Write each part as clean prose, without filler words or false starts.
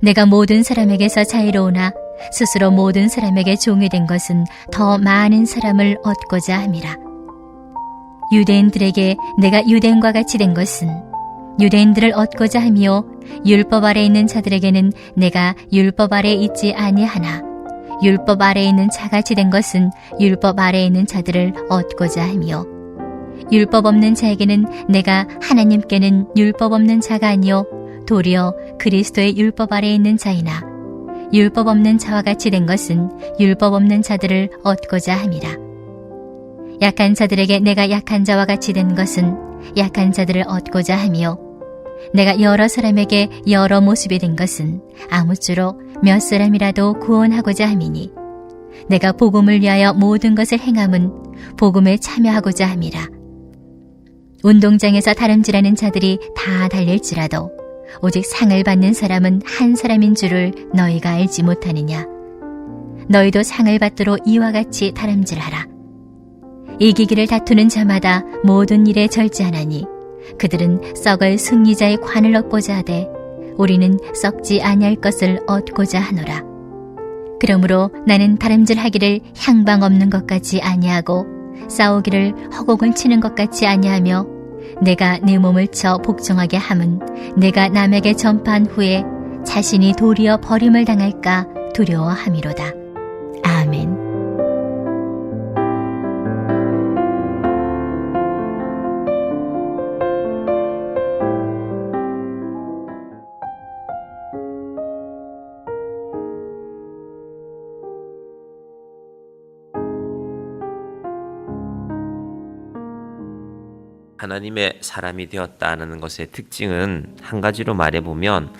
내가 모든 사람에게서 자유로우나 스스로 모든 사람에게 종이 된 것은 더 많은 사람을 얻고자 함이라. 유대인들에게 내가 유대인과 같이 된 것은 유대인들을 얻고자 함이요 율법 아래 있는 자들에게는 내가 율법 아래 있지 아니하나 율법 아래 있는 자같이 된 것은 율법 아래 있는 자들을 얻고자 함이요 율법 없는 자에게는 내가 하나님께는 율법 없는 자가 아니요 도리어 그리스도의 율법 아래 있는 자이나 율법 없는 자와 같이 된 것은 율법 없는 자들을 얻고자 함이라. 약한 자들에게 내가 약한 자와 같이 된 것은 약한 자들을 얻고자 함이요 내가 여러 사람에게 여러 모습이 된 것은 아무쪼록 몇 사람이라도 구원하고자 함이니 내가 복음을 위하여 모든 것을 행함은 복음에 참여하고자 함이라. 운동장에서 다름질하는 자들이 다 달릴지라도 오직 상을 받는 사람은 한 사람인 줄을 너희가 알지 못하느냐. 너희도 상을 받도록 이와 같이 다름질하라. 이기기를 다투는 자마다 모든 일에 절제하나니 그들은 썩을 승리자의 관을 얻고자 하되 우리는 썩지 아니할 것을 얻고자 하노라. 그러므로 나는 다름질하기를 향방 없는 것 같이 아니하고 싸우기를 허공을 치는 것 같이 아니하며 내가 내 몸을 쳐 복종하게 함은 내가 남에게 전파한 후에 자신이 도리어 버림을 당할까 두려워함이로다. 아멘. 하나님의 사람이 되었다는 것의 특징은 한 가지로 말해보면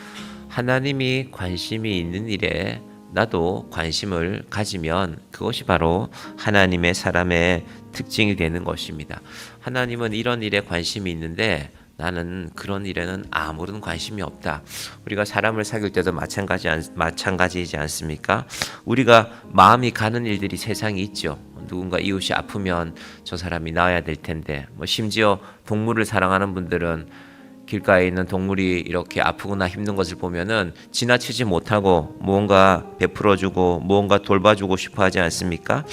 하나님이 관심이 있는 일에 나도 관심을 가지면 그것이 바로 하나님의 사람의 특징이 되는 것입니다. 하나님은 이런 일에 관심이 있는데 나는 그런 일에는 아무런 관심이 없다. 우리가 사람을 사귈 때도 마찬가지이지 않습니까? 우리가 마음이 가는 일들이 세상에 있죠. 누군가 이웃이 아프면 저 사람이 나아야 될 텐데, 심지어 동물을 사랑하는 분들은 길가에 있는 동물이 이렇게 아프거나 힘든 것을 보면은 지나치지 못하고 무언가 베풀어주고 무언가 돌봐주고 싶어 하지 않습니까?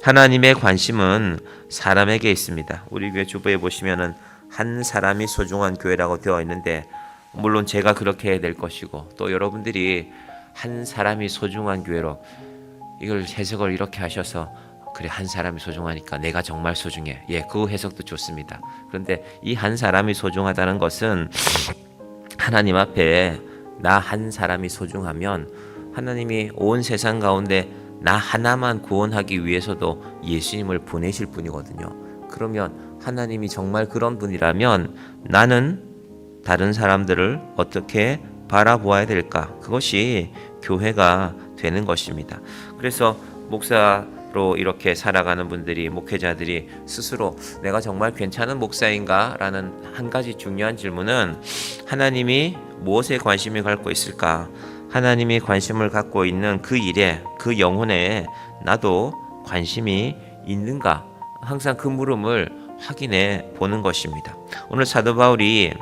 하나님의 관심은 사람에게 있습니다. 우리 교회 주보에 보시면은 한 사람이 소중한 교회라고 되어 있는데, 물론 제가 그렇게 해야 될 것이고 또 여러분들이 한 사람이 소중한 교회로 이걸 해석을 이렇게 하셔서 그래, 한 사람이 소중하니까 내가 정말 소중해. 그 해석도 좋습니다. 그런데 이 한 사람이 소중하다는 것은 하나님 앞에 나 한 사람이 소중하면 하나님이 온 세상 가운데 나 하나만 구원하기 위해서도 예수님을 보내실 분이거든요. 그러면 하나님이 정말 그런 분이라면 나는 다른 사람들을 어떻게 바라보아야 될까? 그것이 교회가 되는 것입니다. 그래서 목사로 이렇게 살아가는 분들이, 목회자들이 스스로 내가 정말 괜찮은 목사인가? 라는 한 가지 중요한 질문은 하나님이 무엇에 관심을 갖고 있을까? 하나님이 관심을 갖고 있는 그 일에, 그 영혼에 나도 관심이 있는가? 항상 그 물음을 확인해 보는 것입니다. 오늘 사도 바울이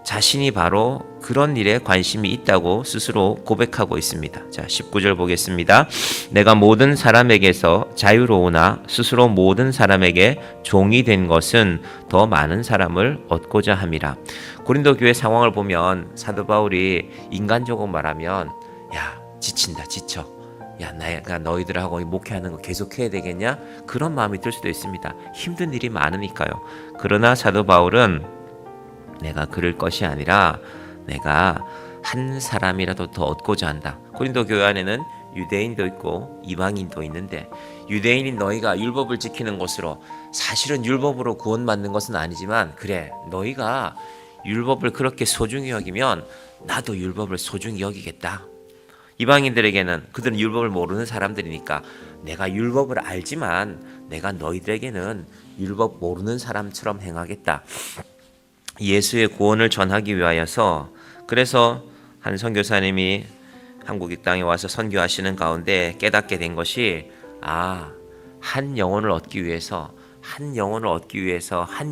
자신이 바로 그런 일에 관심이 있다고 스스로 고백하고 있습니다. 자, 19절 보겠습니다. 내가 모든 사람에게서 자유로우나 스스로 모든 사람에게 종이 된 것은 더 많은 사람을 얻고자 함이라. 고린도 교회 상황을 보면 사도 바울이 인간적으로 말하면 지친다, 지쳐. 내가 너희들하고 목회하는 거 계속해야 되겠냐? 그런 마음이 들 수도 있습니다. 힘든 일이 많으니까요. 그러나 사도 바울은 내가 그럴 것이 아니라 내가 한 사람이라도 더 얻고자 한다. 고린도 교회 안에는 유대인도 있고 이방인도 있는데, 유대인인 너희가 율법을 지키는 것으로, 사실은 율법으로 구원받는 것은 아니지만, 그래, 너희가 율법을 그렇게 소중히 여기면 나도 율법을 소중히 여기겠다. 이방인들에게는 그들은 율법을 모르는 사람들이니까 내가 율법을 알지만 내가 너희들에게는 율법 모르는 사람처럼 행하겠다. 예수의 구원을 전하기 위하여서, 그래서 한 선교사님이 한국 이 땅에 와서 선교하시는 가운데 깨닫게 된 것이, 한 영혼을 얻기 위해서, 한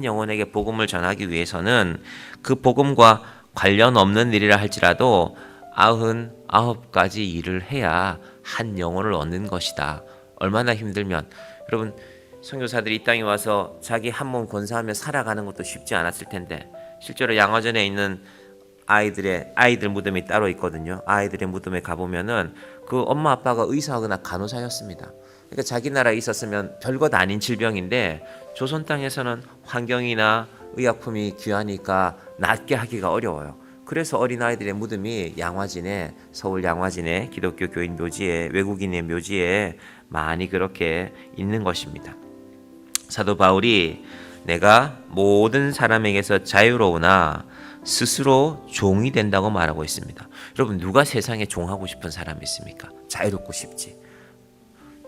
영혼에게 복음을 전하기 위해서는 그 복음과 관련 없는 일이라 할지라도 99가지 일을 해야 한 영혼을 얻는 것이다. 얼마나 힘들면. 여러분, 선교사들이 이 땅에 와서 자기 한 몸 건사하며 살아가는 것도 쉽지 않았을 텐데, 실제로 양화전에 있는 아이들 무덤이 따로 있거든요. 아이들의 무덤에 가보면은 그 엄마 아빠가 의사하거나 간호사였습니다. 그러니까 자기 나라에 있었으면 별것 아닌 질병인데, 조선 땅에서는 환경이나 의약품이 귀하니까 낫게 하기가 어려워요. 그래서 어린아이들의 무덤이 양화진에, 서울 양화진에 기독교 교인 묘지에, 외국인의 묘지에 많이 그렇게 있는 것입니다. 사도 바울이 내가 모든 사람에게서 자유로우나 스스로 종이 된다고 말하고 있습니다. 여러분, 누가 세상에 종하고 싶은 사람이 있습니까? 자유롭고 싶지.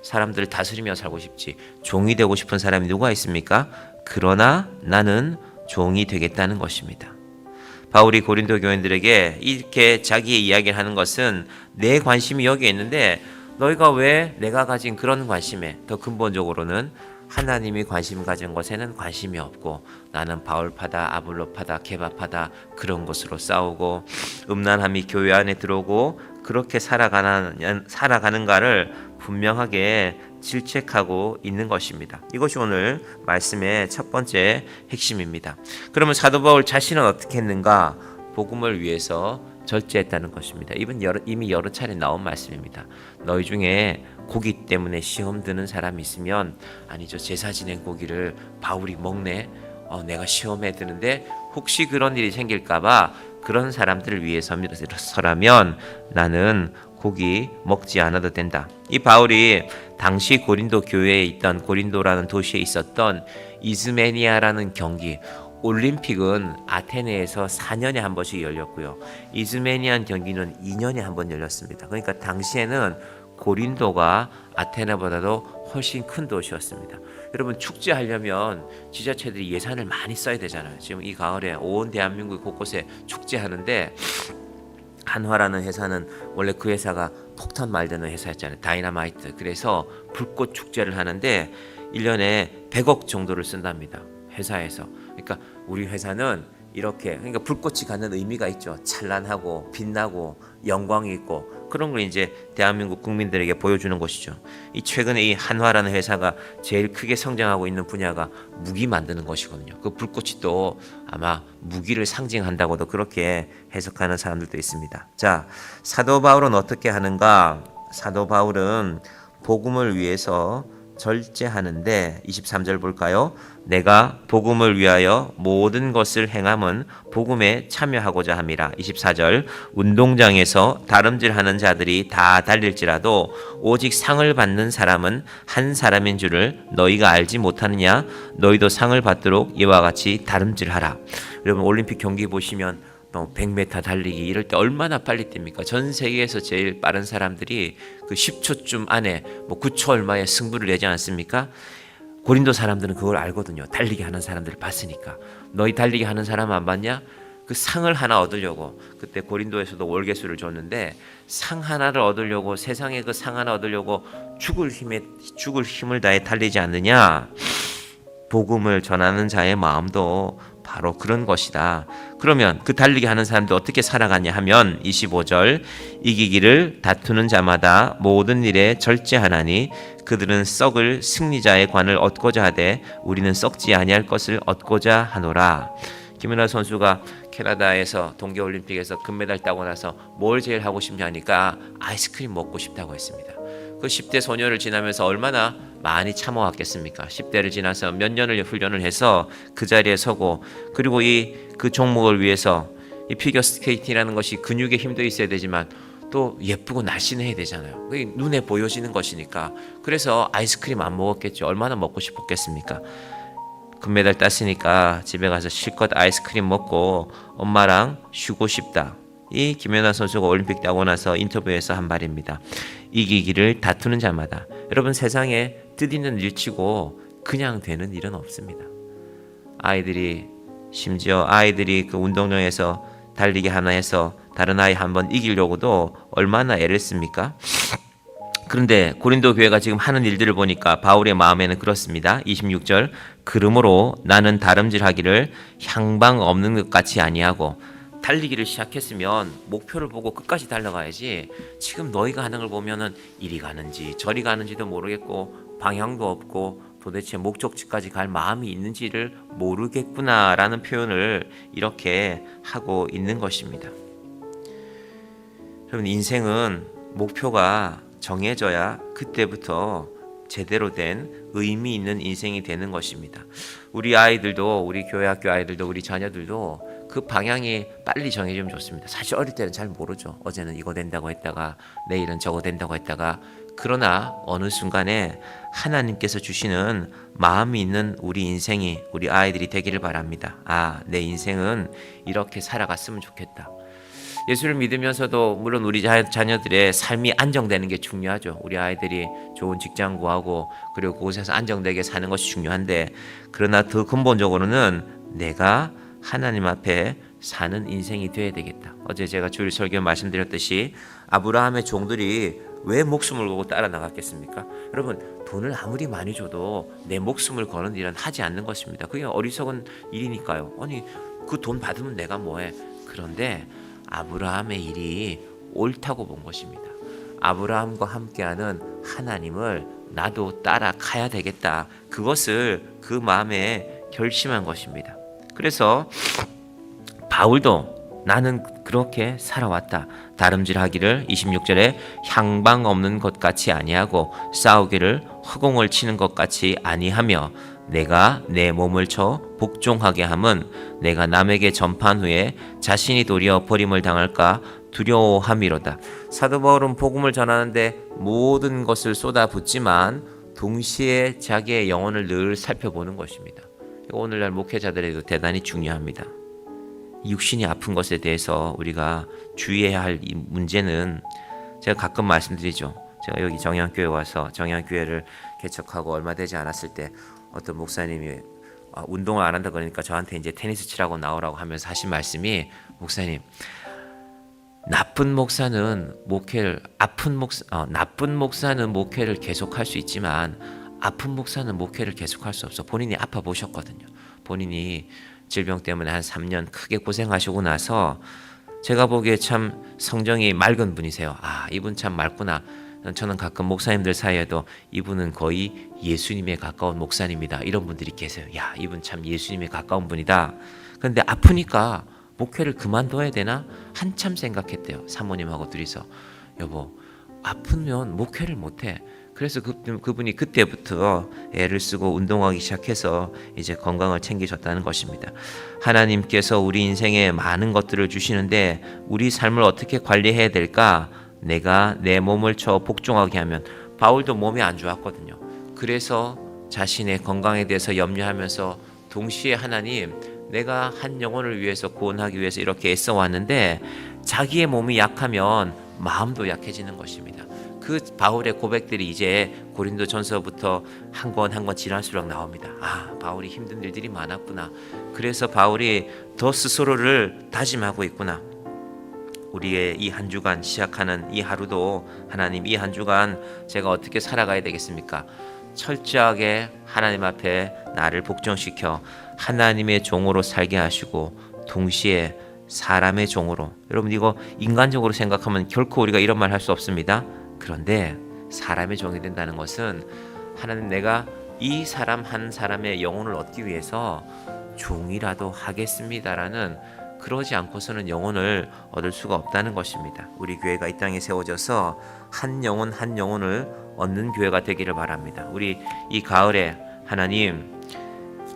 사람들을 다스리며 살고 싶지. 종이 되고 싶은 사람이 누가 있습니까? 그러나 나는 종이 되겠다는 것입니다. 바울이 고린도 교인들에게 이렇게 자기의 이야기를 하는 것은 내 관심이 여기에 있는데 너희가 왜 내가 가진 그런 관심에, 더 근본적으로는 하나님이 관심 가진 것에는 관심이 없고 나는 바울파다, 아볼로파다, 케바파다 그런 것으로 싸우고 음란함이 교회 안에 들어오고 그렇게 살아가는가를 분명하게 질책하고 있는 것입니다. 이것이 오늘 말씀의 첫 번째 핵심입니다. 그러면 사도 바울 자신은 어떻게 했는가? 복음을 위해서 절제했다는 것입니다. 이미 여러 차례 나온 말씀입니다. 너희 중에 고기 때문에 시험 드는 사람이 있으면, 아니죠, 제사 지낸 고기를 바울이 먹네, 내가 시험에 드는데 혹시 그런 일이 생길까봐 그런 사람들을 위해서라면 나는 고기 먹지 않아도 된다. 이 바울이 당시 고린도 교회에 있던, 고린도라는 도시에 있었던 이즈메니아라는 경기, 올림픽은 아테네에서 4년에 한 번씩 열렸고요. 이즈메니안 경기는 2년에 한 번 열렸습니다. 그러니까 당시에는 고린도가 아테네보다도 훨씬 큰 도시였습니다. 여러분, 축제하려면 지자체들이 예산을 많이 써야 되잖아요. 지금 이 가을에 온 대한민국 곳곳에 축제하는데, 한화라는 회사는 원래 그 회사가 폭탄 말되는 회사였잖아요. 다이너마이트. 그래서 불꽃 축제를 하는데 1년에 100억 정도를 쓴답니다. 회사에서. 그러니까 우리 회사는 이렇게, 그러니까 불꽃이 갖는 의미가 있죠. 찬란하고 빛나고 영광이 있고 그런 걸 이제 대한민국 국민들에게 보여주는 것이죠. 이 최근에 이 한화라는 회사가 제일 크게 성장하고 있는 분야가 무기 만드는 것이거든요. 그 불꽃이 또 아마 무기를 상징한다고도 그렇게 해석하는 사람들도 있습니다. 자, 사도 바울은 어떻게 하는가? 사도 바울은 복음을 위해서 절제하는데 23절 볼까요? 내가 복음을 위하여 모든 것을 행함은 복음에 참여하고자 함이라. 24절 운동장에서 다름질하는 자들이 다 달릴지라도 오직 상을 받는 사람은 한 사람인 줄을 너희가 알지 못하느냐? 너희도 상을 받도록 이와 같이 다름질하라. 여러분, 올림픽 경기 보시면 100m 달리기 이럴 때 얼마나 빨리 뜁니까? 전 세계에서 제일 빠른 사람들이 그 10초쯤 안에 9초 얼마에 승부를 내지 않습니까? 고린도 사람들은 그걸 알거든요. 달리기 하는 사람들을 봤으니까. 너희 달리기 하는 사람 안 봤냐? 그 상을 하나 얻으려고, 그때 고린도에서도 월계수를 줬는데 상 하나를 얻으려고, 세상에 그 상 하나 얻으려고 죽을 힘을 다해 달리지 않느냐? 복음을 전하는 자의 마음도 바로 그런 것이다. 그러면 그 달리기 하는 사람들 어떻게 살아가냐 하면 25절 이기기를 다투는 자마다 모든 일에 절제하나니 그들은 썩을 승리자의 관을 얻고자 하되 우리는 썩지 아니할 것을 얻고자 하노라. 김연아 선수가 캐나다에서 동계올림픽에서 금메달 따고 나서 뭘 제일 하고 싶냐 하니까 아이스크림 먹고 싶다고 했습니다. 그 10대 소녀를 지나면서 얼마나 많이 참아왔겠습니까? 10대를 지나서 몇 년을 훈련을 해서 그 자리에 서고, 그리고 그 종목을 위해서 이 피겨 스케이팅이라는 것이 근육에 힘도 있어야 되지만 또 예쁘고 날씬해야 되잖아요. 그게 눈에 보여지는 것이니까. 그래서 아이스크림 안 먹었겠죠. 얼마나 먹고 싶었겠습니까? 금메달 땄으니까 집에 가서 실컷 아이스크림 먹고 엄마랑 쉬고 싶다. 이 김연아 선수가 올림픽 따고 나서 인터뷰에서 한 말입니다. 이기기를 다투는 자마다. 여러분, 세상에 뜻있는 일치고 그냥 되는 일은 없습니다. 심지어 아이들이 그 운동장에서 달리기 하나 해서 다른 아이 한번 이기려고도 얼마나 애를 씁니까? 그런데 고린도 교회가 지금 하는 일들을 보니까 바울의 마음에는 그렇습니다. 26절 그러므로 나는 다름질하기를 향방 없는 것 같이 아니하고 달리기를 시작했으면 목표를 보고 끝까지 달려가야지. 지금 너희가 하는 걸 보면은 이리 가는지 저리 가는지도 모르겠고 방향도 없고 도대체 목적지까지 갈 마음이 있는지를 모르겠구나라는 표현을 이렇게 하고 있는 것입니다. 여러분, 인생은 목표가 정해져야 그때부터 제대로 된 의미 있는 인생이 되는 것입니다. 우리 아이들도, 우리 교회 학교 아이들도, 우리 자녀들도 그 방향이 빨리 정해지면 좋습니다. 사실 어릴 때는 잘 모르죠. 어제는 이거 된다고 했다가 내일은 저거 된다고 했다가, 그러나 어느 순간에 하나님께서 주시는 마음이 있는 우리 인생이, 우리 아이들이 되기를 바랍니다. 아, 내 인생은 이렇게 살아갔으면 좋겠다. 예수를 믿으면서도 물론 우리 자녀들의 삶이 안정되는 게 중요하죠. 우리 아이들이 좋은 직장 구하고 그리고 그곳에서 안정되게 사는 것이 중요한데, 그러나 더 근본적으로는 내가 하나님 앞에 사는 인생이 되어야 되겠다. 어제 제가 주일 설교 말씀드렸듯이 아브라함의 종들이 왜 목숨을 걸고 따라 나갔겠습니까? 여러분, 돈을 아무리 많이 줘도 내 목숨을 거는 일은 하지 않는 것입니다. 그게 어리석은 일이니까요. 아니, 그 돈 받으면 내가 뭐해? 그런데 아브라함의 일이 옳다고 본 것입니다. 아브라함과 함께하는 하나님을 나도 따라가야 되겠다. 그것을 그 마음에 결심한 것입니다. 그래서 바울도 나는 그렇게 살아왔다. 다름질하기를 26절에 향방 없는 것 같이 아니하고 싸우기를 허공을 치는 것 같이 아니하며 내가 내 몸을 쳐 복종하게 함은 내가 남에게 전파한 후에 자신이 도리어 버림을 당할까 두려워함이로다. 사도 바울은 복음을 전하는데 모든 것을 쏟아붓지만 동시에 자기의 영혼을 늘 살펴보는 것입니다. 오늘날 목회자들에도 대단히 중요합니다. 육신이 아픈 것에 대해서 우리가 주의해야 할 이 문제는, 제가 가끔 말씀드리죠. 제가 여기 정양교회 와서 정양교회를 개척하고 얼마 되지 않았을 때 어떤 목사님이 운동을 안 한다 그러니까 저한테 이제 테니스 치라고 나오라고 하면서 하신 말씀이, 목사님, 나쁜 목사는 목회를 계속할 수 있지만 아픈 목사는 목회를 계속할 수 없어. 본인이 아파 보셨거든요. 본인이 질병 때문에 한 3년 크게 고생하시고 나서 제가 보기에 참 성정이 맑은 분이세요. 아, 이분 참 맑구나. 저는 가끔 목사님들 사이에도 이분은 거의 예수님에 가까운 목사님이다, 이런 분들이 계세요. 야, 이분 참 예수님에 가까운 분이다. 그런데 아프니까 목회를 그만둬야 되나 한참 생각했대요. 사모님하고 둘이서. 여보, 아프면 목회를 못해. 그래서 그분이 그때부터 애를 쓰고 운동하기 시작해서 이제 건강을 챙기셨다는 것입니다. 하나님께서 우리 인생에 많은 것들을 주시는데 우리 삶을 어떻게 관리해야 될까? 내가 내 몸을 쳐 복종하게 하면, 바울도 몸이 안 좋았거든요. 그래서 자신의 건강에 대해서 염려하면서 동시에 하나님, 내가 한 영혼을 위해서 구원하기 위해서 이렇게 애써 왔는데 자기의 몸이 약하면 마음도 약해지는 것입니다. 그 바울의 고백들이 이제 고린도전서부터 한 권 한 권 지날수록 나옵니다. 아, 바울이 힘든 일들이 많았구나. 그래서 바울이 더 스스로를 다짐하고 있구나. 우리의 이 한 주간 시작하는 이 하루도, 하나님, 이 한 주간 제가 어떻게 살아가야 되겠습니까? 철저하게 하나님 앞에 나를 복종시켜 하나님의 종으로 살게 하시고 동시에 사람의 종으로, 여러분 이거 인간적으로 생각하면 결코 우리가 이런 말 할 수 없습니다. 그런데 사람의 종이 된다는 것은, 하나님, 내가 이 사람 한 사람의 영혼을 얻기 위해서 종이라도 하겠습니다라는, 그러지 않고서는 영혼을 얻을 수가 없다는 것입니다. 우리 교회가 이 땅에 세워져서 한 영혼 한 영혼을 얻는 교회가 되기를 바랍니다. 우리 이 가을에 하나님,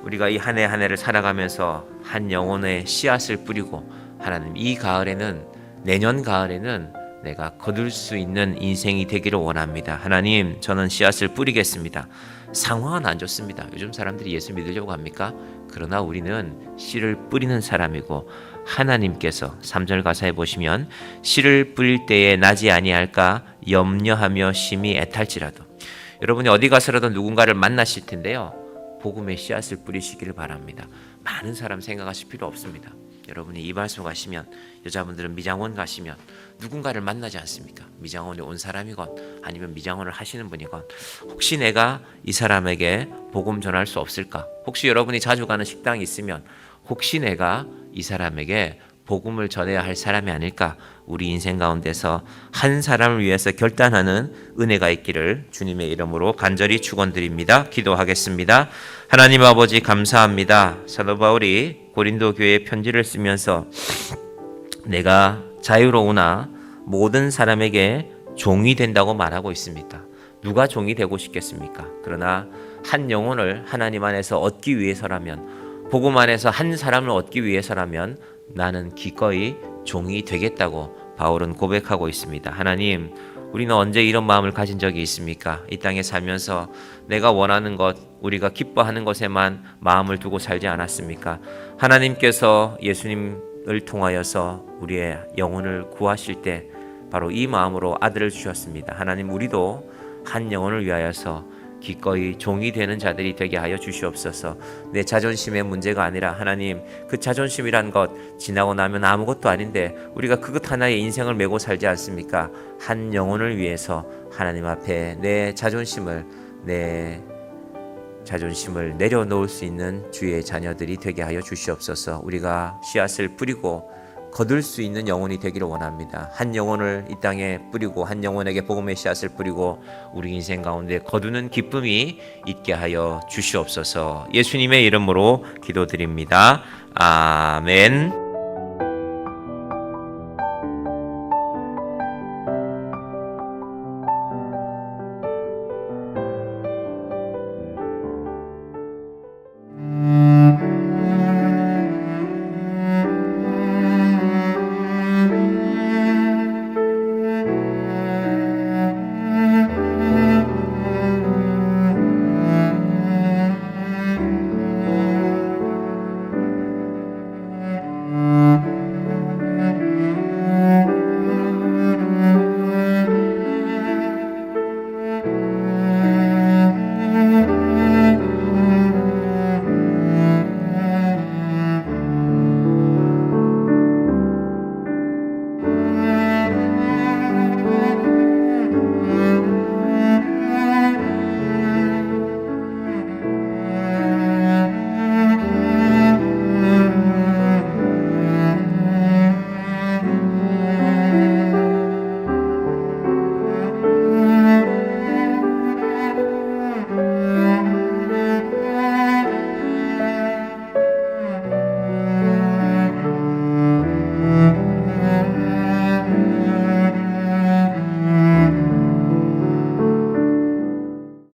우리가 이 한 해 한 해를 살아가면서 한 영혼의 씨앗을 뿌리고, 하나님, 이 가을에는, 내년 가을에는 내가 거둘 수 있는 인생이 되기를 원합니다. 하나님, 저는 씨앗을 뿌리겠습니다. 상황은 안 좋습니다. 요즘 사람들이 예수 믿으려고 합니까? 그러나 우리는 씨를 뿌리는 사람이고, 하나님께서 3절 가사에 보시면 씨를 뿌릴 때에 나지 아니할까 염려하며 심히 애탈지라도, 여러분이 어디 가서라도 누군가를 만나실 텐데요, 복음의 씨앗을 뿌리시기를 바랍니다. 많은 사람 생각하실 필요 없습니다. 여러분이 이발소 가시면, 여자분들은 미장원 가시면 누군가를 만나지 않습니까? 미장원에 온 사람이건 아니면 미장원을 하시는 분이건, 혹시 내가 이 사람에게 복음 전할 수 없을까? 혹시 여러분이 자주 가는 식당이 있으면 혹시 내가 이 사람에게 복음을 전해야 할 사람이 아닐까? 우리 인생 가운데서 한 사람을 위해서 결단하는 은혜가 있기를 주님의 이름으로 간절히 축원드립니다. 기도하겠습니다. 하나님 아버지 감사합니다. 사도 바울이 고린도 교회에 편지를 쓰면서 내가 자유로우나 모든 사람에게 종이 된다고 말하고 있습니다. 누가 종이 되고 싶겠습니까? 그러나 한 영혼을 하나님 안에서 얻기 위해서라면, 복음 안에서 한 사람을 얻기 위해서라면 나는 기꺼이 종이 되겠다고 바울은 고백하고 있습니다. 하나님, 우리는 언제 이런 마음을 가진 적이 있습니까? 이 땅에 살면서 내가 원하는 것, 우리가 기뻐하는 것에만 마음을 두고 살지 않았습니까? 하나님께서 예수님을 통하여서 우리의 영혼을 구하실 때 바로 이 마음으로 아들을 주셨습니다. 하나님, 우리도 한 영혼을 위하여서 기꺼이 종이 되는 자들이 되게 하여 주시옵소서. 내 자존심의 문제가 아니라 하나님, 그 자존심이란 것 지나고 나면 아무것도 아닌데 우리가 그것 하나에 인생을 메고 살지 않습니까? 한 영혼을 위해서 하나님 앞에 내 자존심을 내려놓을 수 있는 주의 자녀들이 되게 하여 주시옵소서. 우리가 씨앗을 뿌리고 거둘 수 있는 영혼이 되기를 원합니다. 한 영혼을 이 땅에 뿌리고 한 영혼에게 복음의 씨앗을 뿌리고 우리 인생 가운데 거두는 기쁨이 있게 하여 주시옵소서. 예수님의 이름으로 기도드립니다. 아멘.